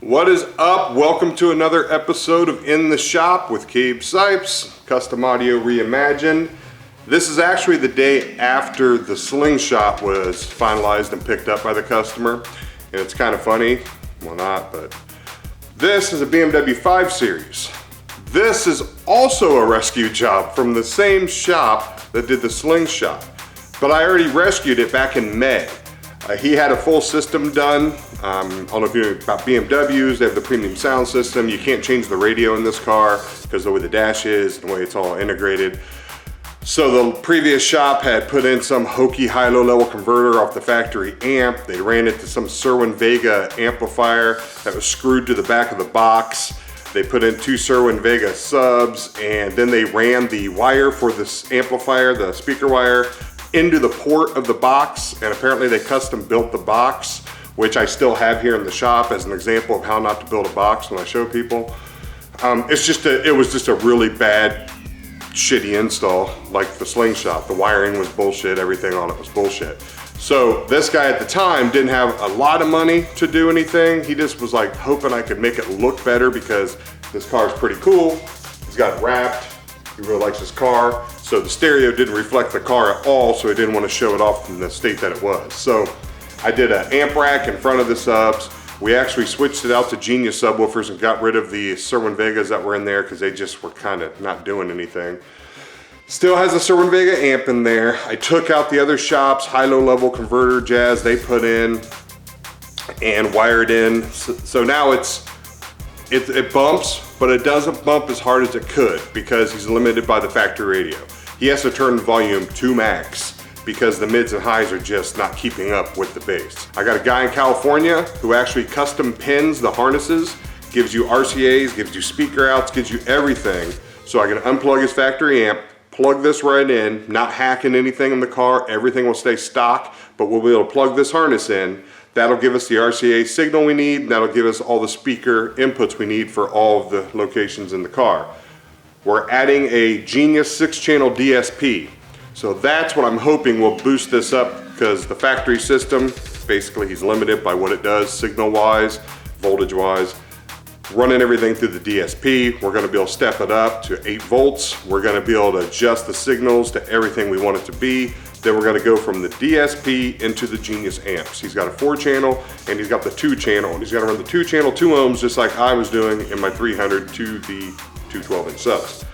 What is up? Welcome to another episode of In the Shop with Cabe Sipes, Custom Audio Reimagined. This is actually the day after the slingshot was finalized and picked up by the customer. And it's kind of funny, well not, but this is a BMW 5 Series. This is also a rescue job from the same shop that did the slingshot. But I already rescued it back in May. He had a full system done. I don't know if you know about BMWs, they have the premium sound system. You can't change the radio in this car because the way the dash is, the way it's all integrated. So the previous shop had put in some hokey high-low level converter off the factory amp. They ran it to some Serwin Vega amplifier that was screwed to the back of the box. They put in two Serwin Vega subs, and then they ran the wire for this amplifier, the speaker wire, into the port of the box, and apparently they custom built the box, which I still have here in the shop as an example of how not to build a box when I show people. It was just a really bad, shitty install, like the slingshot. The wiring was bullshit, everything on it was bullshit. So this guy at the time didn't have a lot of money to do anything. He just was like hoping I could make it look better because this car is pretty cool. He's got it wrapped. He really likes his car. So the stereo didn't reflect the car at all, so he didn't want to show it off in the state that it was. So I did an amp rack in front of the subs. We actually switched it out to Genius subwoofers and got rid of the Serwin Vegas that were in there because they just were kind of not doing anything. Still has a Serwin Vega amp in there. I took out the other shop's high-low level converter jazz they put in and wired in. So now it bumps, but it doesn't bump as hard as it could because he's limited by the factory radio. He has to turn the volume to max because the mids and highs are just not keeping up with the bass. I got a guy in California who actually custom pins the harnesses, gives you RCAs, gives you speaker outs, gives you everything. So I can unplug his factory amp, plug this right in, not hacking anything in the car, everything will stay stock, but we'll be able to plug this harness in. That'll give us the RCA signal we need, and that'll give us all the speaker inputs we need for all of the locations in the car. We're adding a Genius 6-channel DSP. So that's what I'm hoping will boost this up because the factory system, basically he's limited by what it does signal-wise, voltage-wise. Running everything through the DSP, we're going to be able to step it up to 8 volts. We're going to be able to adjust the signals to everything we want it to be. Then we're going to go from the DSP into the Genius amps. He's got a 4-channel and he's got the 2-channel. And he's got to run the 2-channel 2 ohms just like I was doing in my 300 to the 212-inch subs.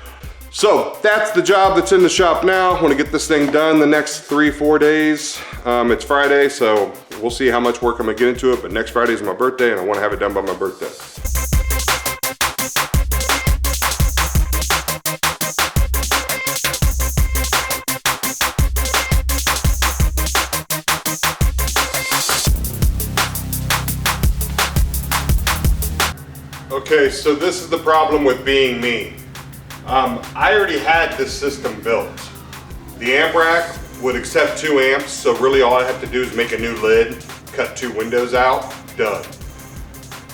So that's the job that's in the shop now. I want to get this thing done the next 3-4 days. It's Friday, so we'll see how much work I'm going to get into it. But next Friday is my birthday and I want to have it done by my birthday. Okay, so this is the problem with being me. I already had this system built. The amp rack would accept 2 amps, so really all I have to do is make a new lid, cut 2 windows out, done.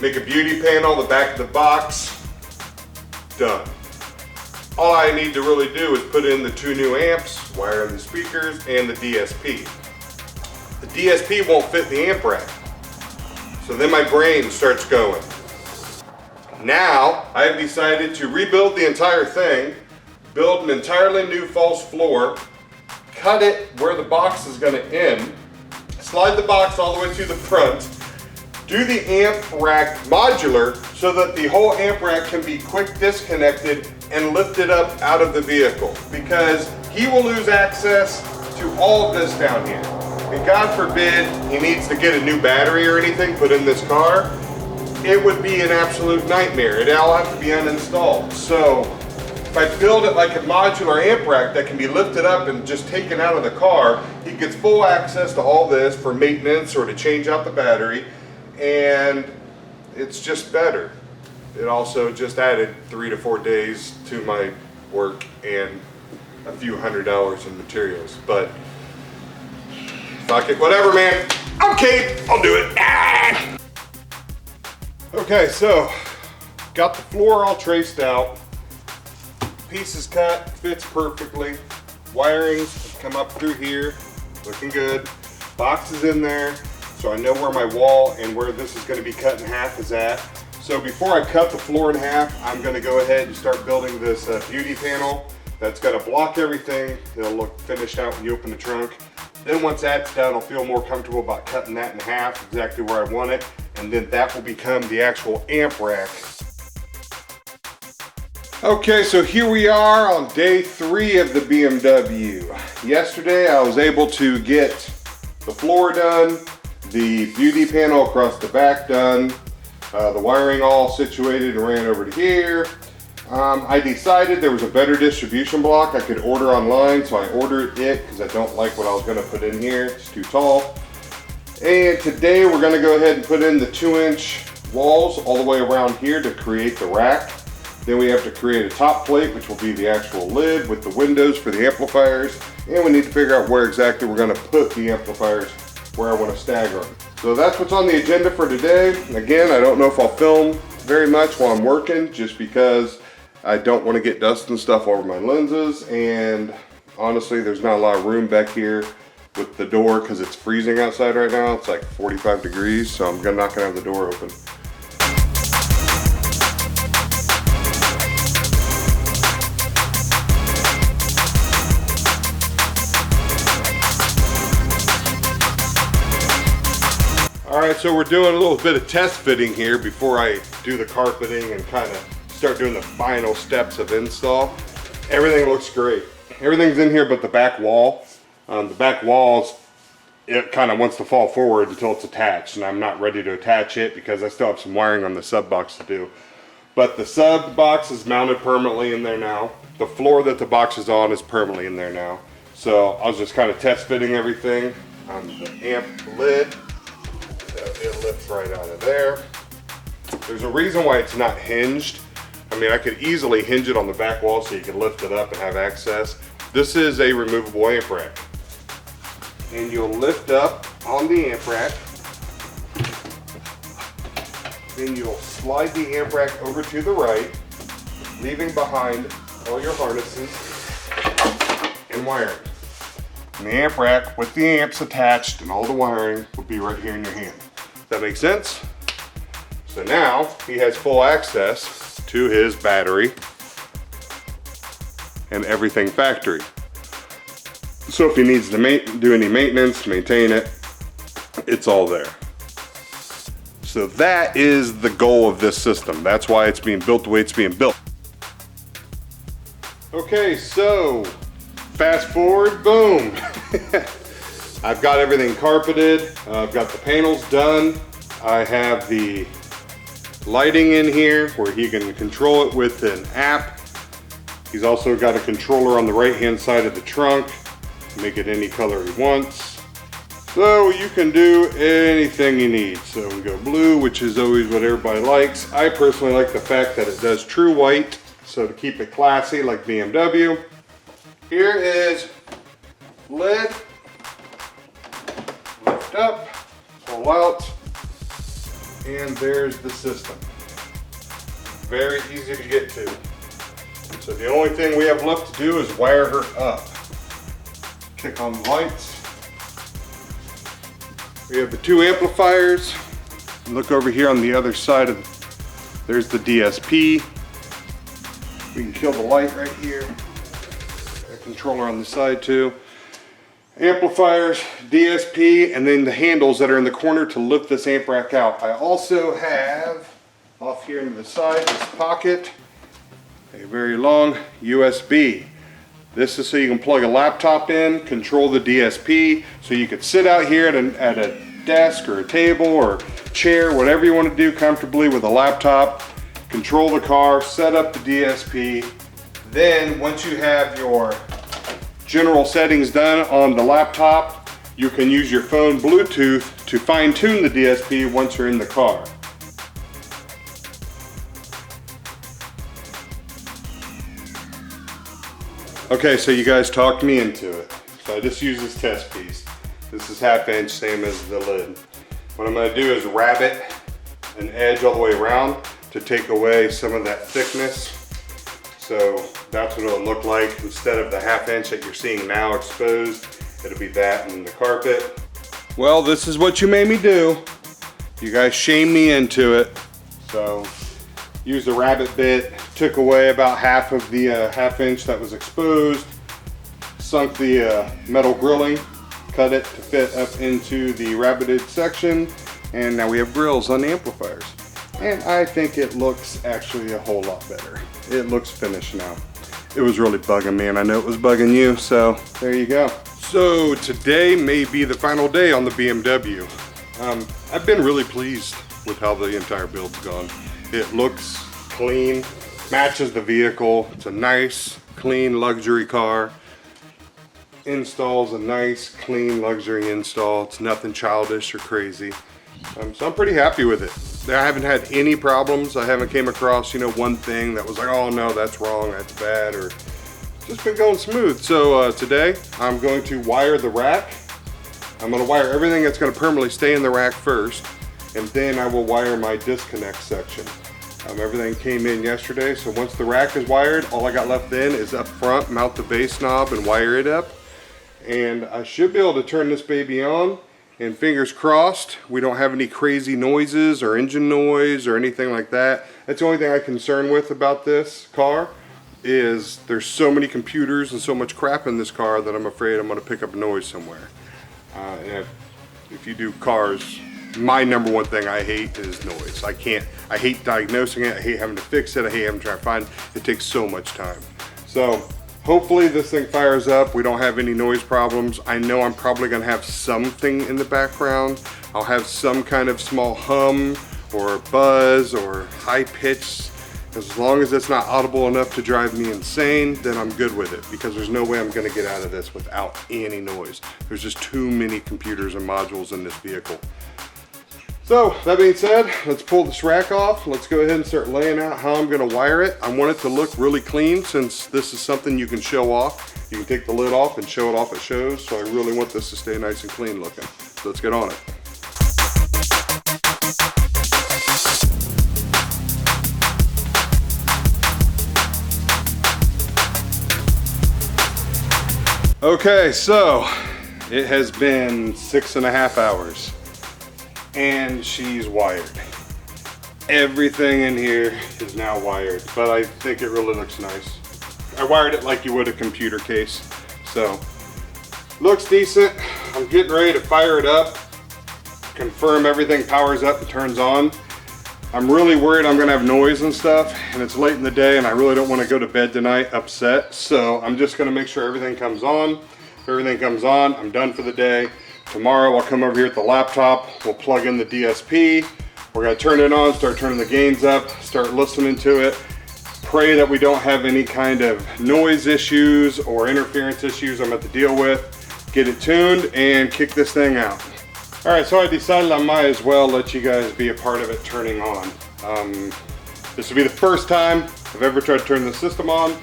Make a beauty panel, the back of the box, done. All I need to really do is put in the 2 new amps, wire in the speakers, and the DSP. The DSP won't fit the amp rack, so then my brain starts going. Now, I have decided to rebuild the entire thing, build an entirely new false floor, cut it where the box is going to end, slide the box all the way to the front, do the amp rack modular so that the whole amp rack can be quick disconnected and lifted up out of the vehicle because he will lose access to all of this down here. And God forbid he needs to get a new battery or anything put in this car. It would be an absolute nightmare. It'd all have to be uninstalled. So if I build it like a modular amp rack that can be lifted up and just taken out of the car, he gets full access to all this for maintenance or to change out the battery, and it's just better. It also just added 3 to 4 days to my work and a few $100s in materials. But fuck it, whatever, man. Okay, I'll do it. Ah! Okay, so got the floor all traced out, pieces cut, fits perfectly, wirings come up through here, looking good, box is in there, so I know where my wall and where this is going to be cut in half is at. So before I cut the floor in half, I'm going to go ahead and start building this beauty panel that's going to block everything. It'll look finished out when you open the trunk. Then once that's done, I'll feel more comfortable about cutting that in half exactly where I want it. And then that will become the actual amp rack. Okay, so here we are on day 3 of the BMW. Yesterday I was able to get the floor done, the beauty panel across the back done, the wiring all situated and ran over to here. I decided there was a better distribution block I could order online, so I ordered it because I don't like what I was going to put in here. It's too tall. And today we're going to go ahead and put in the 2-inch walls all the way around here to create the rack. Then we have to create a top plate, which will be the actual lid with the windows for the amplifiers. And we need to figure out where exactly we're going to put the amplifiers, where I want to stagger them. So that's what's on the agenda for today. Again, I don't know if I'll film very much while I'm working, just because I don't want to get dust and stuff over my lenses. And honestly, there's not a lot of room back here with the door because it's freezing outside right now. It's like 45 degrees, so I'm not going to have the door open. Alright, so we're doing a little bit of test fitting here before I do the carpeting and kind of start doing the final steps of install. Everything looks great. Everything's in here but the back wall. The back walls, it kind of wants to fall forward until it's attached, and I'm not ready to attach it because I still have some wiring on the sub box to do. But the sub box is mounted permanently in there now. The floor that the box is on is permanently in there now. So I was just kind of test fitting everything on the amp lid. It lifts right out of there. There's a reason why it's not hinged. I mean, I could easily hinge it on the back wall so you can lift it up and have access. This is a removable amp rack. And you'll lift up on the amp rack. Then you'll slide the amp rack over to the right, leaving behind all your harnesses and wiring. And the amp rack with the amps attached and all the wiring will be right here in your hand. Does that make sense? So now he has full access to his battery and everything factory. So if he needs to do any maintenance, maintain it, it's all there. So that is the goal of this system. That's why it's being built the way it's being built. Okay, so fast forward, boom. I've got everything carpeted. I've got the panels done. I have the lighting in here where he can control it with an app. He's also got a controller on the right hand side of the trunk. Make it any color he wants. So you can do anything you need. So we go blue, which is always what everybody likes. I personally like the fact that it does true white. So to keep it classy like BMW. Here is lid. Lift up, pull out, and there's the system. Very easy to get to. So the only thing we have left to do is wire her up. Kick on the lights. We have the 2 amplifiers. Look over here on the other side of, there's the DSP. We can kill the light right here. A controller on the side too. Amplifiers, DSP, and then the handles that are in the corner to lift this amp rack out. I also have, off here into the side, this pocket, a very long USB. This is so you can plug a laptop in, control the DSP, so you could sit out here at a desk or a table or chair, whatever you want to do comfortably with a laptop, control the car, set up the DSP. Then once you have your general settings done on the laptop, you can use your phone Bluetooth to fine-tune the DSP once you're in the car. Okay, so you guys talked me into it. So I just use this test piece. This is 1/2 inch, same as the lid. What I'm going to do is rabbet an edge all the way around to take away some of that thickness. So that's what it'll look like. Instead of the 1/2 inch that you're seeing now exposed, it'll be that and the carpet. Well, this is what you made me do. You guys shamed me into it. So Used a rabbet bit, took away about half of the half-inch that was exposed, sunk the metal grilling, cut it to fit up into the rabbeted section, and now we have grills on the amplifiers. And I think it looks actually a whole lot better. It looks finished now. It was really bugging me, and I know it was bugging you, so there you go. So today may be the final day on the BMW. I've been really pleased with how the entire build's gone. It looks clean, matches the vehicle. It's a nice, clean, luxury car. Installs a nice, clean, luxury install. It's nothing childish or crazy. So I'm pretty happy with it. I haven't had any problems. I haven't came across, one thing that was like, oh no, that's wrong, that's bad, or just been going smooth. So today I'm going to wire the rack. I'm going to wire everything that's going to permanently stay in the rack first, and then I will wire my disconnect section. Everything came in yesterday, so once the rack is wired, all I got left then is up front, mount the bass knob and wire it up. And I should be able to turn this baby on. And fingers crossed, we don't have any crazy noises or engine noise or anything like that. That's the only thing I'm concerned with about this car, is there's so many computers and so much crap in this car that I'm afraid I'm going to pick up a noise somewhere. And if you do cars, my number one thing I hate is noise. I hate diagnosing it, I hate having to fix it, I hate having to try to find it. It takes so much time. So hopefully this thing fires up, we don't have any noise problems. I know I'm probably gonna have something in the background. I'll have some kind of small hum or buzz or high pitch. As long as it's not audible enough to drive me insane, then I'm good with it, because there's no way I'm gonna get out of this without any noise. There's just too many computers and modules in this vehicle. So that being said, let's pull this rack off. Let's go ahead and start laying out how I'm gonna wire it. I want it to look really clean, since this is something you can show off. You can take the lid off and show it off at shows, so I really want this to stay nice and clean looking. So let's get on it. Okay, so it has been 6.5 hours. And she's wired. Everything in here is now wired, but I think it really looks nice. I wired it like you would a computer case. So, looks decent. I'm getting ready to fire it up, confirm everything powers up and turns on. I'm really worried I'm gonna have noise and stuff, and it's late in the day and I really don't want to go to bed tonight upset. So I'm just gonna make sure everything comes on. If everything comes on, I'm done for the day. Tomorrow I'll come over here at the laptop, we'll plug in the DSP, we're gonna turn it on, start turning the gains up, start listening to it, pray that we don't have any kind of noise issues or interference issues I'm going to deal with, get it tuned, and kick this thing out. Alright, so I decided I might as well let you guys be a part of it turning on. This will be the first time I've ever tried to turn the system on.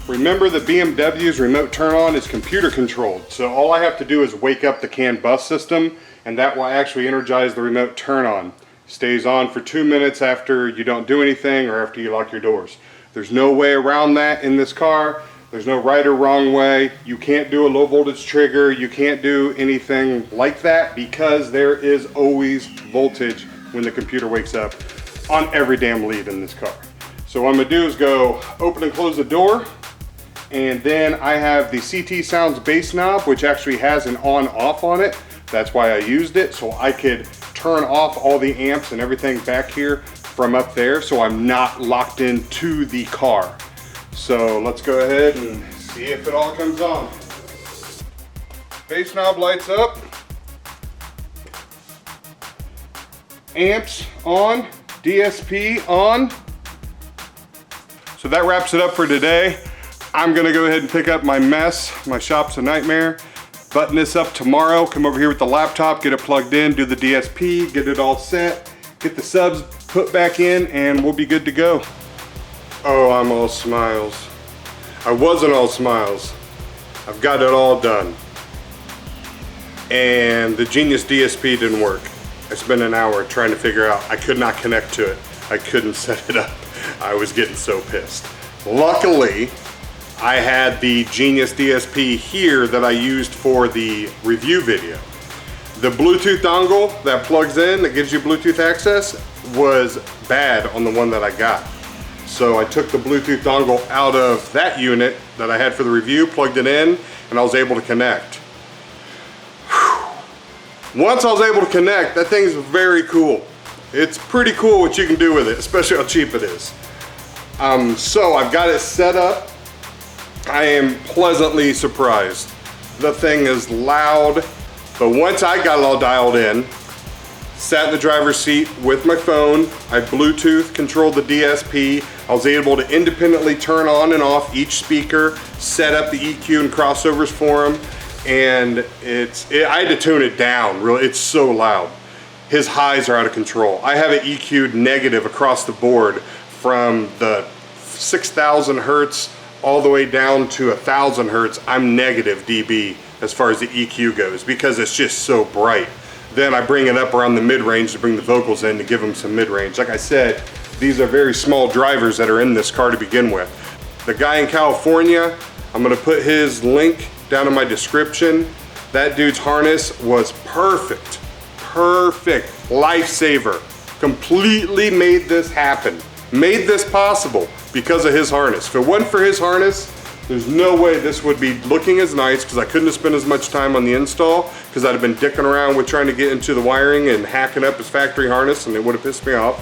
Remember, the BMW's remote turn on is computer controlled, so all I have to do is wake up the CAN bus system, and that will actually energize the remote turn on. Stays on for 2 minutes after you don't do anything or after you lock your doors. There's no way around that in this car. There's no right or wrong way. You can't do a low voltage trigger. You can't do anything like that, because there is always voltage when the computer wakes up on every damn lead in this car. So what I'm gonna do is go open and close the door. And then I have the CT Sounds bass knob, which actually has an on-off on it. That's why I used it, so I could turn off all the amps and everything back here from up there, so I'm not locked into the car. So let's go ahead and see if it all comes on. Bass knob lights up. Amps on, DSP on. So that wraps it up for today. I'm gonna go ahead and pick up my mess. My shop's a nightmare. Button this up tomorrow, come over here with the laptop, get it plugged in, do the DSP, get it all set, get the subs put back in, and we'll be good to go. Oh, I'm all smiles. I wasn't all smiles. I've got it all done. And the Genius DSP didn't work. I spent an hour trying to figure out, I could not connect to it. I couldn't set it up. I was getting so pissed. Luckily, I had the Genius DSP here that I used for the review video. The Bluetooth dongle that plugs in, that gives you Bluetooth access, was bad on the one that I got. So I took the Bluetooth dongle out of that unit that I had for the review, plugged it in, and I was able to connect. Whew. Once I was able to connect, that thing's very cool. It's pretty cool what you can do with it, especially how cheap it is. So I've got it set up. I am pleasantly surprised. The thing is loud, but once I got it all dialed in, sat in the driver's seat with my phone, I Bluetooth controlled the DSP. I was able to independently turn on and off each speaker, set up the EQ and crossovers for them, and I had to tune it down, really, it's so loud. His highs are out of control. I have it EQ'd negative across the board from the 6,000 hertz all the way down to 1,000 hertz. I'm negative dB as far as the EQ goes because it's just so bright. Then I bring it up around the mid-range to bring the vocals in to give them some mid-range. Like I said, these are very small drivers that are in this car to begin with. The guy in California, I'm gonna put his link down in my description. That dude's harness was perfect, perfect, lifesaver. Completely made this happen. Made this possible because of his harness. If it wasn't for his harness, there's no way this would be looking as nice because I couldn't have spent as much time on the install because I'd have been dicking around with trying to get into the wiring and hacking up his factory harness and it would have pissed me off.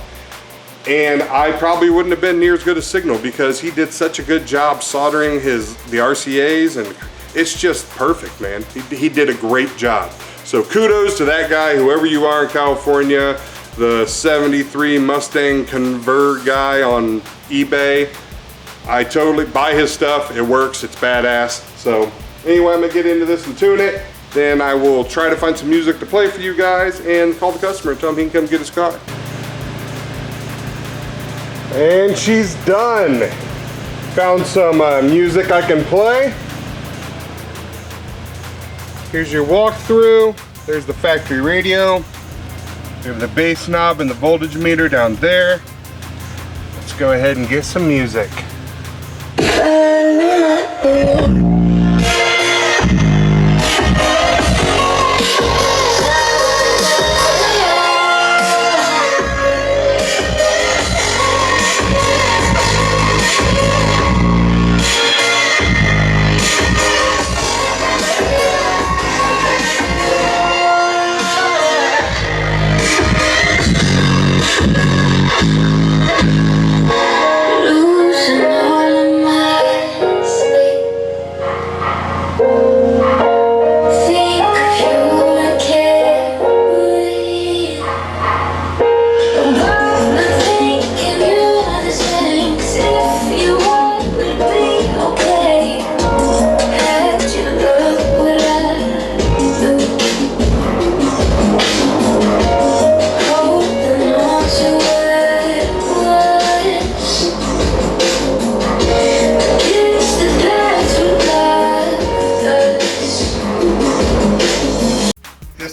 And I probably wouldn't have been near as good a signal because he did such a good job soldering the RCAs, and it's just perfect, man. He did a great job. So kudos to that guy, whoever you are in California, the 73 Mustang Convert guy on eBay. I totally buy his stuff. It works. It's badass. So anyway, I'm gonna get into this and tune it. Then I will try to find some music to play for you guys and call the customer and tell him he can come get his car. And she's done. Found some music I can play. Here's your walkthrough. There's the factory radio. We have the bass knob and the voltage meter down there. Let's go ahead and get some music.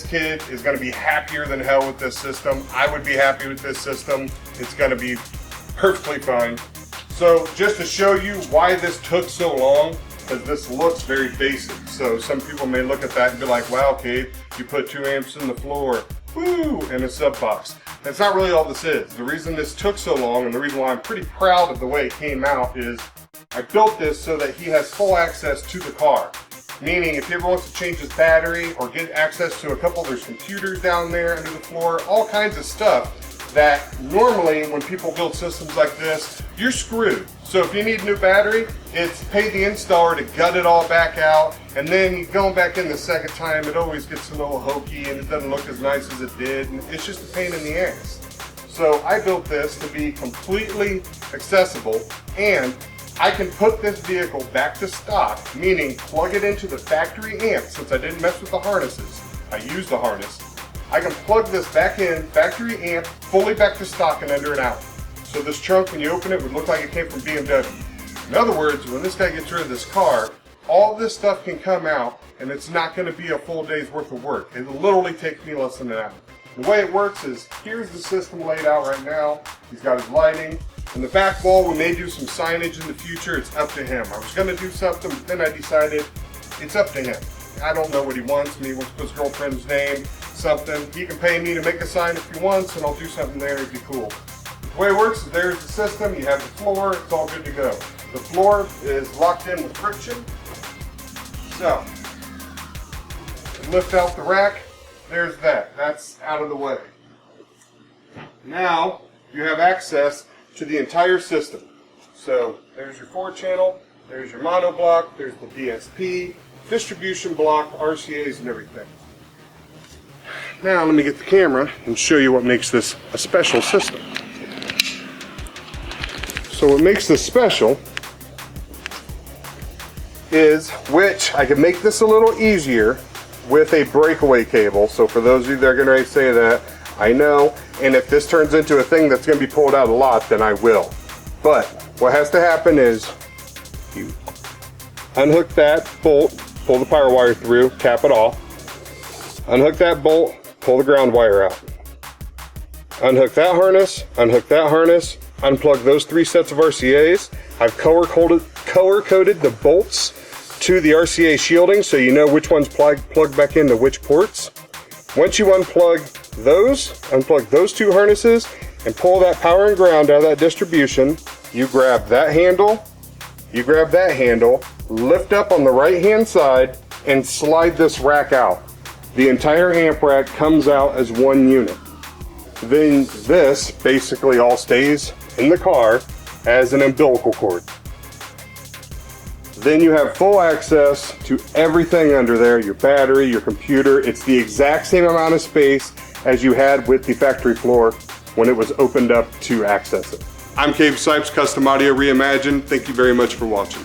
Kid is going to be happier than hell with this system. I would be happy with this system. It's going to be perfectly fine. So just to show you why this took so long, because this looks very basic. So some people may look at that and be like, wow, Kate, you put 2 amps in the floor, woo, and a sub box. That's not really all this is. The reason this took so long and the reason why I'm pretty proud of the way it came out is I built this so that he has full access to the car. Meaning if he ever wants to change his battery or get access to a couple, there's computers down there under the floor, all kinds of stuff that normally when people build systems like this, you're screwed. So if you need a new battery, it's pay the installer to gut it all back out, and then going back in the second time, it always gets a little hokey and it doesn't look as nice as it did, and it's just a pain in the ass. So I built this to be completely accessible, and I can put this vehicle back to stock, meaning plug it into the factory amp. Since I didn't mess with the harnesses, I used the harness. I can plug this back in, factory amp, fully back to stock and under an hour. So this trunk, when you open it, would look like it came from BMW. In other words, when this guy gets rid of this car, all this stuff can come out and it's not going to be a full day's worth of work. It literally takes me less than an hour. The way it works is, here's the system laid out right now. He's got his lighting. In the back wall, we may do some signage in the future. It's up to him. I was going to do something, but then I decided it's up to him. I don't know what he wants. Maybe he wants to put his girlfriend's name. something, he can pay me to make a sign if he wants, and I'll do something there. It'd be cool. The way it works is there's the system, you have the floor, it's all good to go. The floor is locked in with friction. So, lift out the rack, there's that. That's out of the way. Now, you have access to the entire system. So, there's your 4-channel, there's your mono block, there's the DSP, distribution block, RCAs, and everything. Now, let me get the camera and show you what makes this a special system. So what makes this special is, which I can make this a little easier with a breakaway cable. So for those of you that are going to say that, I know, and if this turns into a thing that's going to be pulled out a lot, then I will. But what has to happen is you unhook that bolt, pull the power wire through, cap it off, unhook that bolt, pull the ground wire out. Unhook that harness, unplug those 3 sets of RCAs. I've color-coded the bolts to the RCA shielding so you know which ones plug back into which ports. Once you unplug those 2 harnesses and pull that power and ground out of that distribution, you grab that handle, lift up on the right hand side and slide this rack out. The entire amp rack comes out as one unit. Then this basically all stays in the car as an umbilical cord. Then you have full access to everything under there, your battery, your computer. It's the exact same amount of space as you had with the factory floor when it was opened up to access it. I'm Cave Sipes, Custom Audio Reimagined. Thank you very much for watching.